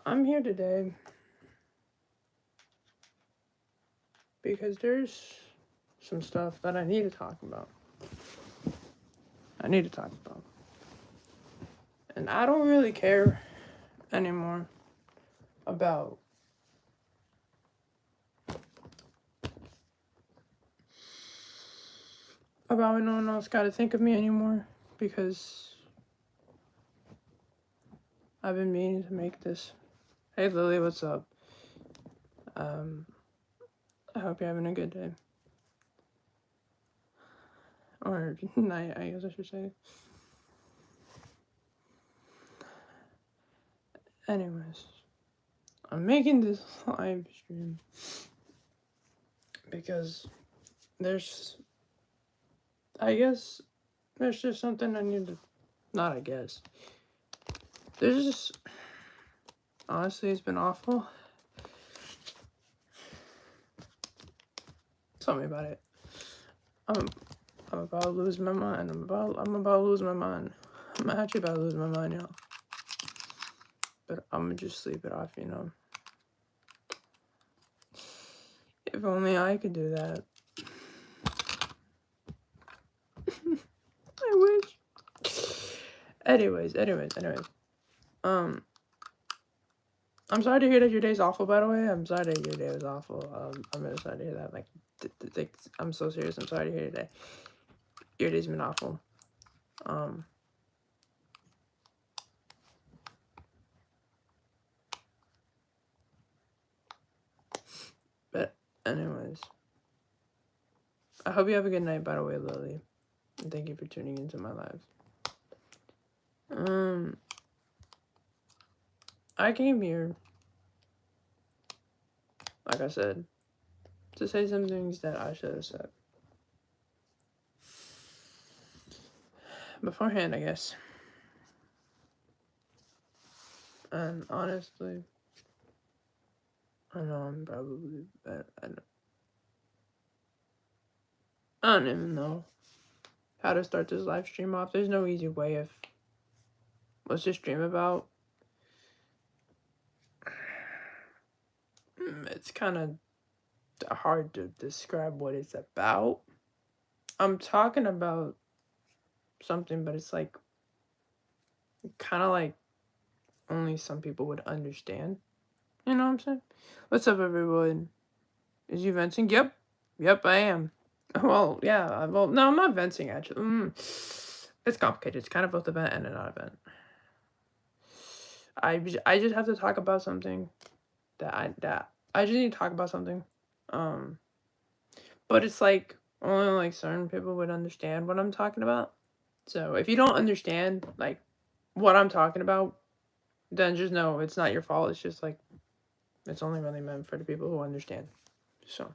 I'm here today because there's some stuff that I need to talk about. And I don't really care anymore about what no one else got to think of me anymore because I've been meaning to make this. Hey Lily, what's up? I hope you're having a good day. Or night, I guess I should say. Anyways, I'm making this live stream because I guess there's just something I need to, not I guess. There's just, honestly, it's been awful. Tell me about it. I'm about to lose my mind. I'm about to lose my mind. I'm actually about to lose my mind, y'all. But I'm gonna just sleep it off, If only I could do that. I wish. Anyways. I'm sorry to hear that your day's awful, by the way. I'm sorry that your day was awful. I'm really sorry to hear that. I'm so serious. I'm sorry to hear that. Your day's been awful. But anyways. I hope you have a good night, by the way, Lily. And thank you for tuning into my live. I came here, like I said, to say some things that I should have said. Beforehand, I guess. And honestly, I know I'm probably bad. I don't even know how to start this live stream off. There's no easy way of what's this stream about. It's kind of hard to describe what it's about. I'm talking about something, but it's like kind of like only some people would understand. You know what I'm saying? What's up, everyone? Is you venting? Yep, I am. Well, yeah. Well, no, I'm not venting actually. It's complicated. It's kind of both a vent and a not a vent. I just have to talk about something that I just need to talk about something. But it's like only like certain people would understand what I'm talking about. So if you don't understand like what I'm talking about, then just know it's not your fault. It's just like it's only really meant for the people who understand. So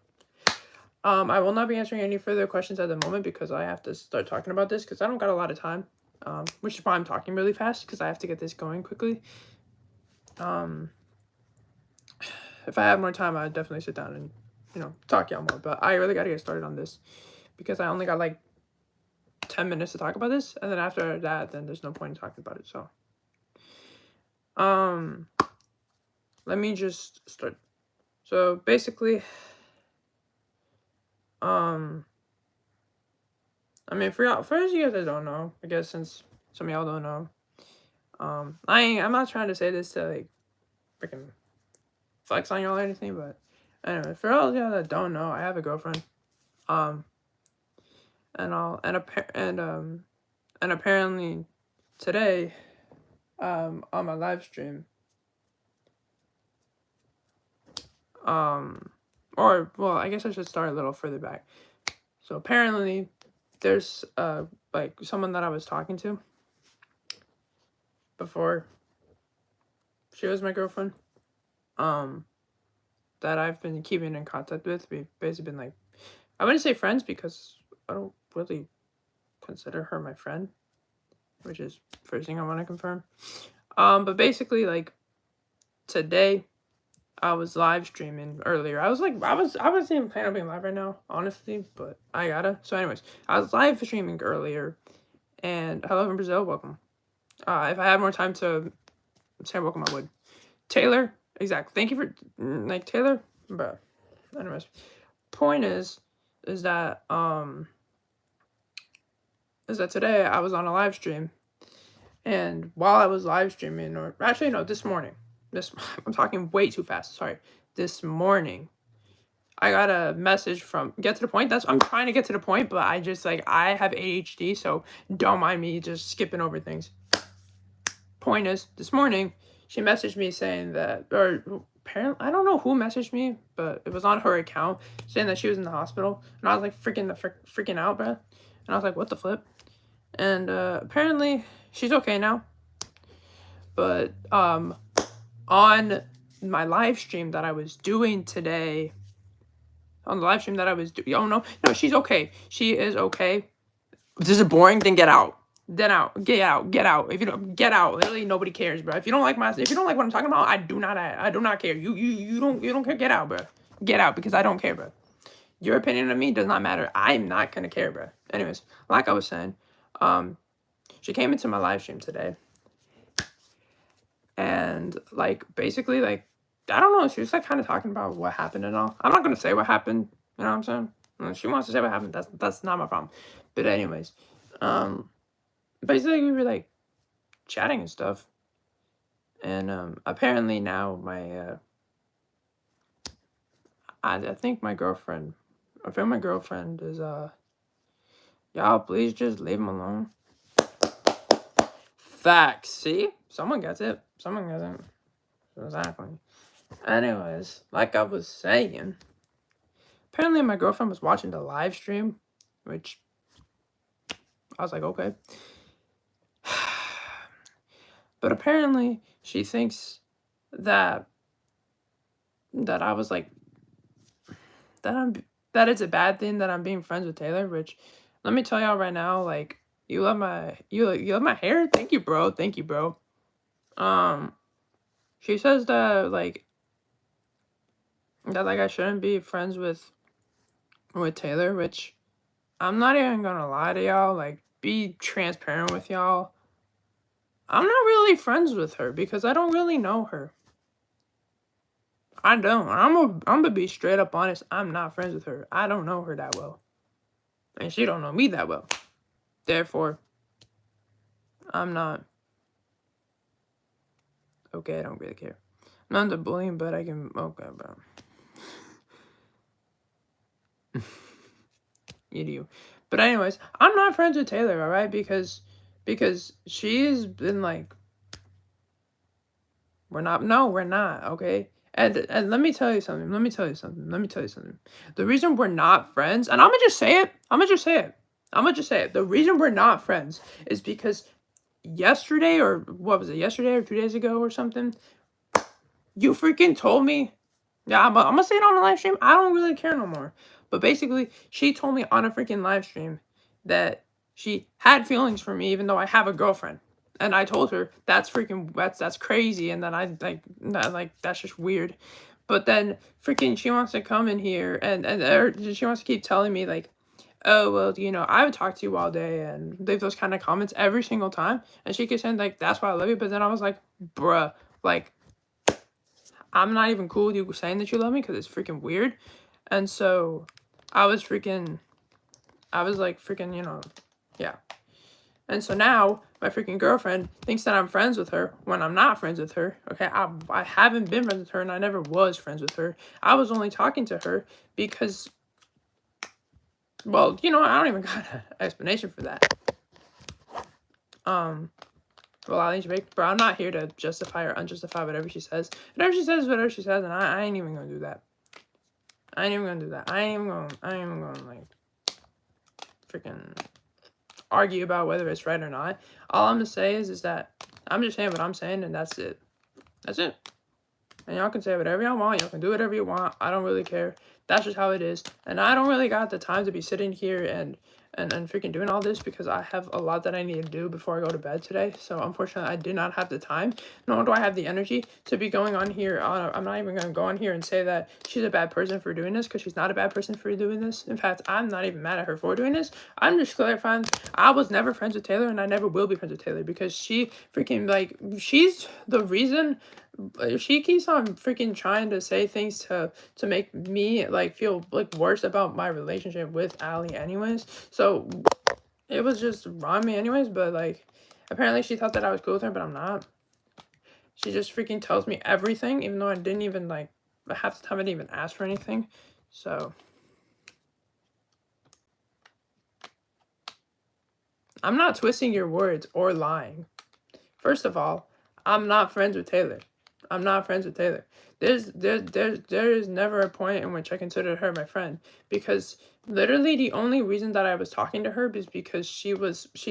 I will not be answering any further questions at the moment because I have to start talking about this because I don't got a lot of time. Which is why I'm talking really fast because I have to get this going quickly. If I had more time, I'd definitely sit down and, talk y'all more. But I really got to get started on this because I only got like 10 minutes to talk about this. And then after that, then there's no point in talking about it. So, let me just start. So basically, I mean, for y'all, for you guys that don't know, I guess since some of y'all don't know, I'm not trying to say this to like freaking flex on y'all or anything, but anyway, for all of y'all that don't know, I have a girlfriend, and apparently today, on my live stream, or well, I guess I should start a little further back. So apparently, there's like someone that I was talking to before she was my girlfriend, that I've been keeping in contact with. We've basically been like, I wouldn't say friends because I don't really consider her my friend, which is first thing I want to confirm. But basically, like today, I was live streaming earlier. I wasn't even planning on being live right now, honestly, but I gotta. So, anyways, I was live streaming earlier, and hello from Brazil, welcome. If I had more time to say welcome, I would. Taylor, exactly. Thank you for like Taylor, but anyways, point is that today I was on a live stream, and while I was live streaming, or actually no, this morning, I'm talking way too fast. Sorry, this morning, I got a message from get to the point. I'm trying to get to the point, but I just I have ADHD, so don't mind me just skipping over things. Point is, this morning she messaged me saying that, or apparently I don't know who messaged me, but it was on her account saying that she was in the hospital, and I was like freaking out, bro. And I was like, what the flip? And apparently she's okay now. But on my live stream that I was doing today, oh no, she's okay. She is okay. If this is boring, then get out. Get out. If you don't get out, literally nobody cares, bro. If you don't like what I'm talking about, I do not care. You don't care. Get out, bro. Get out, because I don't care, bro. Your opinion of me does not matter. I'm not gonna care, bro. Anyways, like I was saying, she came into my live stream today, and basically I don't know, she was kind of talking about what happened and all. I'm not gonna say what happened, you know what I'm saying? If she wants to say what happened, that's not my problem. But anyways, basically we were chatting and stuff, and apparently now my I think my girlfriend is y'all please just leave him alone. Facts. See, someone gets it. Exactly. Anyways, like I was saying, apparently my girlfriend was watching the live stream, which I was like, okay. But apparently she thinks that I was that it's a bad thing that I'm being friends with Taylor, which let me tell y'all right now, you love my hair? Thank you, bro. She says that I shouldn't be friends with Taylor, which I'm not even gonna lie to y'all, be transparent with y'all. I'm not really friends with her because I don't really know her. I don't. I'm gonna be straight up honest. I'm not friends with her. I don't know her that well. And she don't know me that well. Therefore, I'm not. Okay, I don't really care. I'm not into bullying, but I can. Okay, bro. You do. But anyways, I'm not friends with Taylor, alright? Because she's been we're not, okay? And let me tell you something. The reason we're not friends, and I'm gonna just say it. The reason we're not friends is because yesterday, or what was it? Yesterday or 2 days ago or something, you freaking told me. Yeah, I'm gonna say it on the live stream. I don't really care no more. But basically, she told me on a freaking live stream that she had feelings for me even though I have a girlfriend. And I told her that's crazy, and then that's just weird. But then freaking she wants to come in here and she wants to keep telling me oh well, I would talk to you all day and leave those kind of comments every single time, and she keeps saying that's why I love you. But then I was like, bruh, I'm not even cool with you saying that you love me because it's freaking weird. And so I was yeah. And so now my freaking girlfriend thinks that I'm friends with her when I'm not friends with her. Okay, I haven't been friends with her, and I never was friends with her. I was only talking to her because, well, I don't even got an explanation for that. Well, but I'm not here to justify or unjustify whatever she says. Whatever she says, and I ain't even gonna do that. I ain't even gonna freaking argue about whether it's right or not. All I'm gonna say is that I'm just saying what I'm saying, and that's it. And y'all can say whatever y'all want. Y'all can do whatever you want. I don't really care. That's just how it is. And I don't really got the time to be sitting here and and freaking doing all this because I have a lot that I need to do before I go to bed today. So unfortunately, I did not have the time, nor do I have the energy to be going on here. I'm not even going to go on here and say that she's a bad person for doing this, because she's not a bad person for doing this. In fact, I'm not even mad at her for doing this. I'm just clarifying, I was never friends with Taylor, and I never will be friends with Taylor, because she freaking, like, she's the reason. She keeps on freaking trying to say things to make me, like, feel, like, worse about my relationship with Allie anyways. So it was just on me anyways, but, like, apparently she thought that I was cool with her, but I'm not. She just freaking tells me everything, even though I didn't even, like, half the time I didn't even ask for anything. So I'm not twisting your words or lying. First of all, I'm not friends with Taylor. I'm not friends with Taylor. There is never a point in which I considered her my friend, because literally the only reason that I was talking to her is because she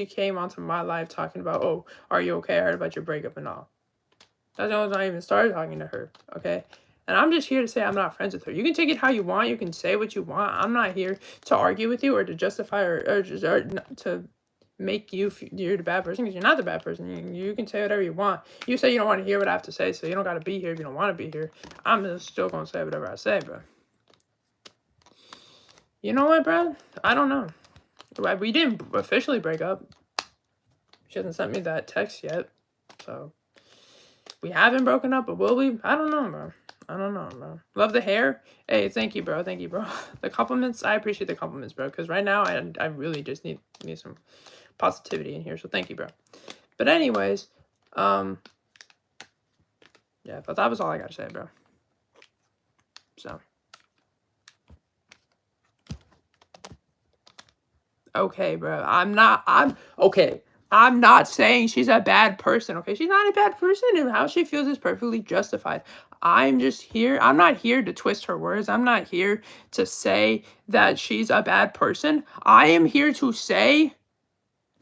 came onto my live talking about, oh, are you okay? I heard about your breakup and all. That's the only time I even started talking to her, okay? And I'm just here to say I'm not friends with her. You can take it how you want. You can say what you want. I'm not here to argue with you or to justify or to make you're the bad person, because you're not the bad person. You can say whatever you want. You say you don't want to hear what I have to say, so you don't got to be here if you don't want to be here. I'm just still going to say whatever I say, bro. You know what, bro? I don't know. We didn't officially break up. She hasn't sent me that text yet, so we haven't broken up, but will we? I don't know, bro. I don't know, bro. Love the hair. Hey, thank you, bro. Thank you, bro. The compliments, I appreciate the compliments, bro, because right now I really just need some positivity in here, so thank you, bro. But anyways, yeah, but that was all I gotta say, bro. So okay, bro. I'm not saying she's a bad person, okay? She's not a bad person, and how she feels is perfectly justified. I'm not here to twist her words. I'm not here to say that she's a bad person. I am here to say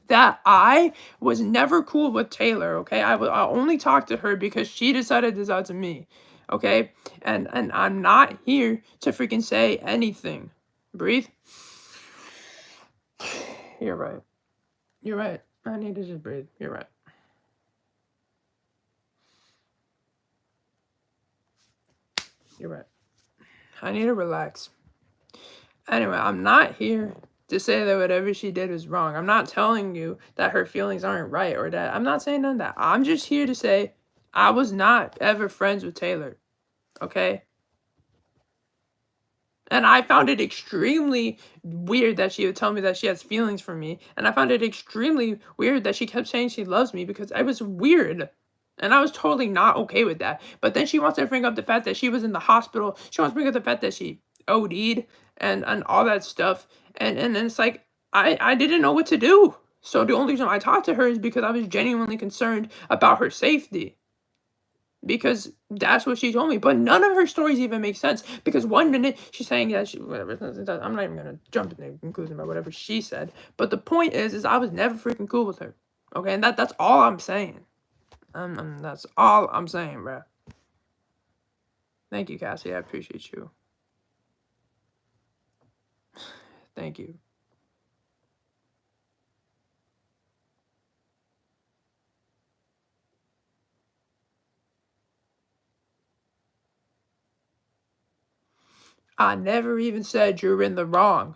that I was never cool with Taylor, okay? I only talked to her because she decided this out to me, okay? And I'm not here to freaking say anything. Breathe. You're right. You're right. I need to just breathe. You're right. You're right. I need to relax. Anyway, I'm not here to say that whatever she did was wrong. I'm not telling you that her feelings aren't right, or that I'm not saying none of that. I'm just here to say I was not ever friends with Taylor. Okay? And I found it extremely weird that she would tell me that she has feelings for me. And I found it extremely weird that she kept saying she loves me, because it was weird. And I was totally not okay with that. But then she wants to bring up the fact that she was in the hospital. She wants to bring up the fact that she OD'd and all that stuff. And it's like, I didn't know what to do. So the only reason I talked to her is because I was genuinely concerned about her safety. Because that's what she told me. But none of her stories even make sense. Because one minute she's saying that whatever. I'm not even gonna jump into the conclusion about whatever she said. But the point is I was never freaking cool with her. Okay, and that's all I'm saying. That's all I'm saying, bro. Thank you, Cassie. I appreciate you. Thank you. I never even said you're in the wrong.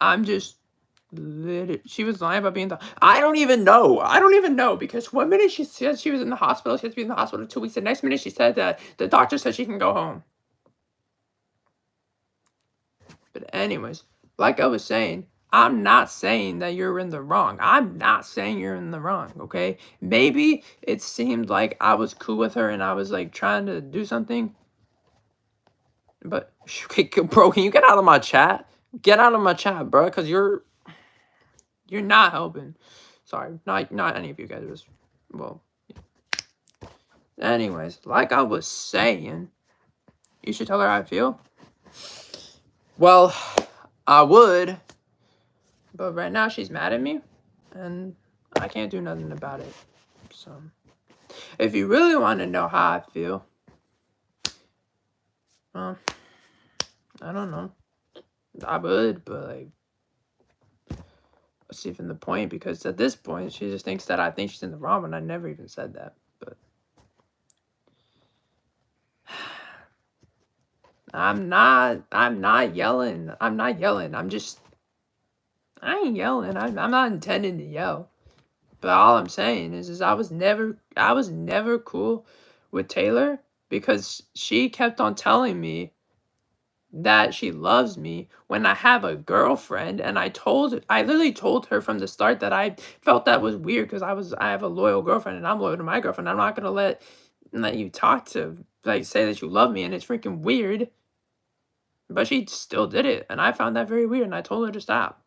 I'm just she was lying about being I don't even know, because one minute she said she was in the hospital, she has to be in the hospital 2 weeks. The next minute she said that the doctor said she can go home. But anyways, like I was saying, I'm not saying that you're in the wrong. I'm not saying you're in the wrong, okay? Maybe it seemed like I was cool with her and I was like trying to do something. But bro, can you get out of my chat? Get out of my chat, bro, because you're not helping. Sorry, not any of you guys was, well. Anyways, like I was saying, you should tell her how I feel. Well, I would, but right now she's mad at me, and I can't do nothing about it. So, if you really want to know how I feel, I don't know. I would, but like, what's even the point? Because at this point, she just thinks that I think she's in the wrong, and I never even said that. But I'm not yelling. I'm not yelling. I ain't yelling. I'm not intending to yell. But all I'm saying is I was never cool with Taylor because she kept on telling me that she loves me when I have a girlfriend, and I literally told her from the start that I felt that was weird because I have a loyal girlfriend and I'm loyal to my girlfriend. I'm not gonna let you talk to say that you love me, and it's freaking weird. But she still did it, and I found that very weird, and I told her to stop.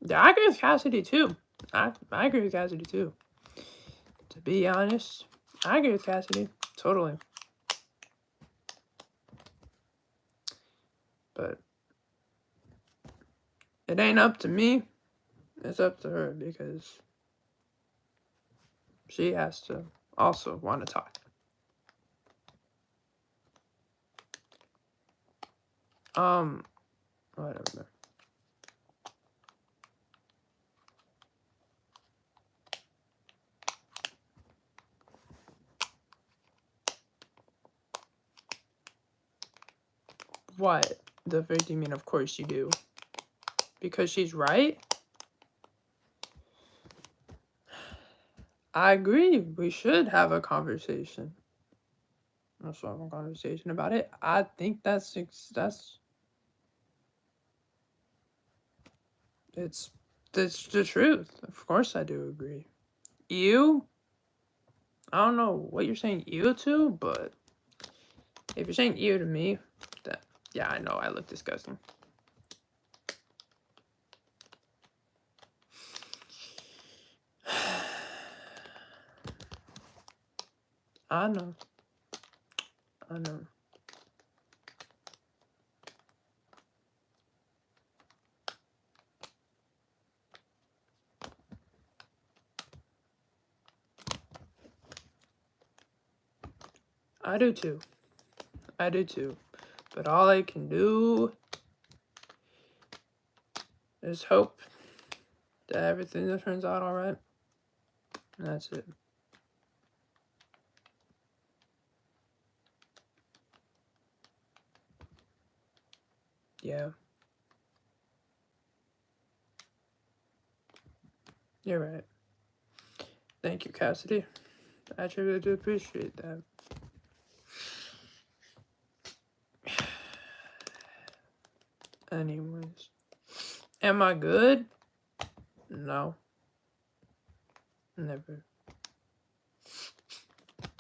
Yeah, I agree with Cassidy too. I agree with Cassidy too. To be honest, I agree with Cassidy totally. But it ain't up to me. It's up to her because she has to also want to talk. Whatever. What? The victim mean? Of course you do. Because she's right? I agree. We should have a conversation. Let's have a conversation about it. I think that's it's the truth. Of course I do agree. You? I don't know what you're saying you to, but if you're saying you to me, then yeah, I know I look disgusting. I know. I know. I do too. I do too. But all I can do is hope that everything turns out alright. And that's it. Yeah. You're right. Thank you, Cassidy. I actually really do appreciate that. Anyways. Am I good? No. Never.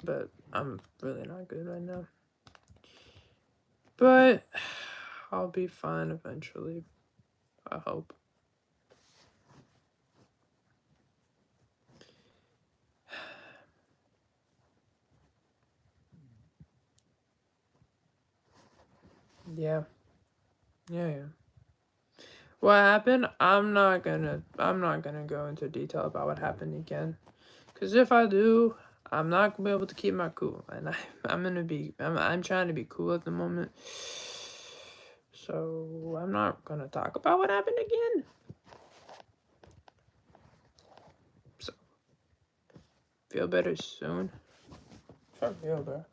But I'm really not good right now. But I'll be fine eventually. I hope. Yeah. Yeah. What happened? I'm not gonna go into detail about what happened again. Cause if I do, I'm not gonna be able to keep my cool. And I'm trying to be cool at the moment. So I'm not gonna talk about what happened again. So feel better soon. For real, bro.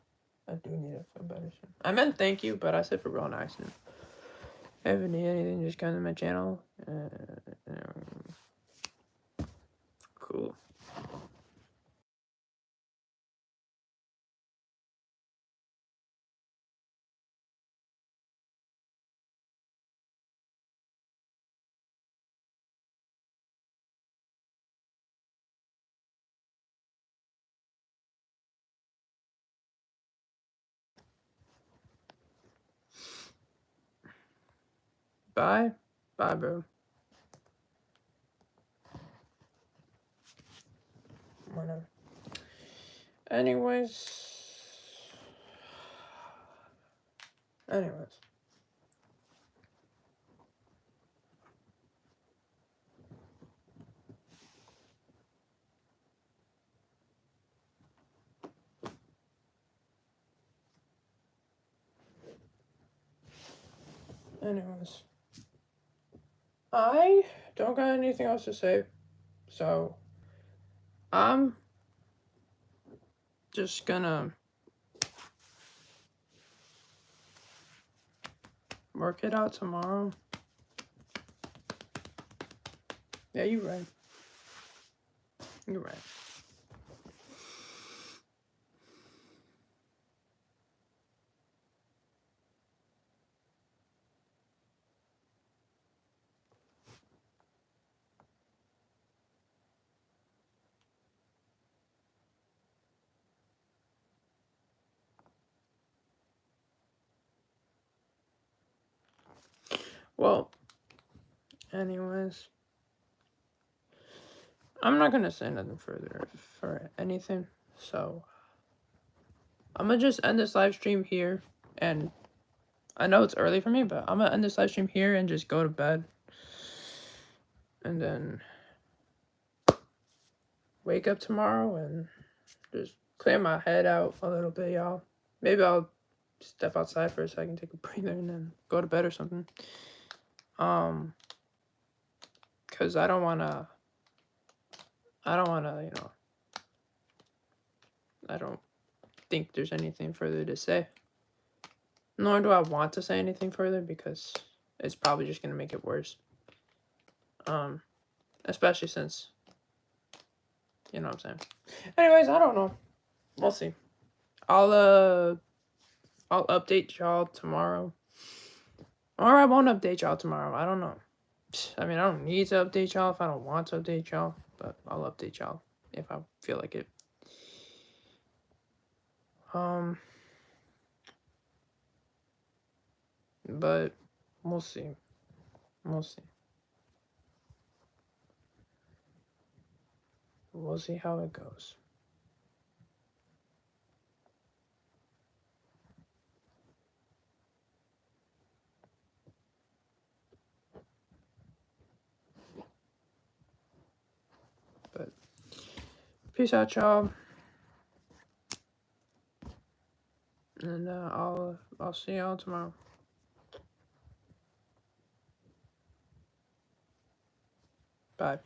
I do need to feel better soon. I meant thank you, but I said for real on accident. If you need anything, just come to my channel. Cool. Bye. Bye, bro. Whatever. Anyways. Anyways, I don't got anything else to say, so I'm just gonna work it out tomorrow. Yeah, you're right. You're right. Well, anyways, I'm not gonna say nothing further for anything, so I'm gonna just end this live stream here, and I know it's early for me, but I'm gonna end this live stream here and just go to bed, and then wake up tomorrow and just clear my head out a little bit, y'all. Maybe I'll step outside for a second, take a breather, and then go to bed or something. Cause I don't wanna, I don't think there's anything further to say. Nor do I want to say anything further because it's probably just gonna make it worse. Especially since, you know what I'm saying. Anyways, I don't know. We'll see. I'll update y'all tomorrow. Or I won't update y'all tomorrow. I don't know. I mean, I don't need to update y'all if I don't want to update y'all, but I'll update y'all if I feel like it. But we'll see. We'll see. We'll see how it goes. But peace out, y'all. And I'll see y'all tomorrow. Bye.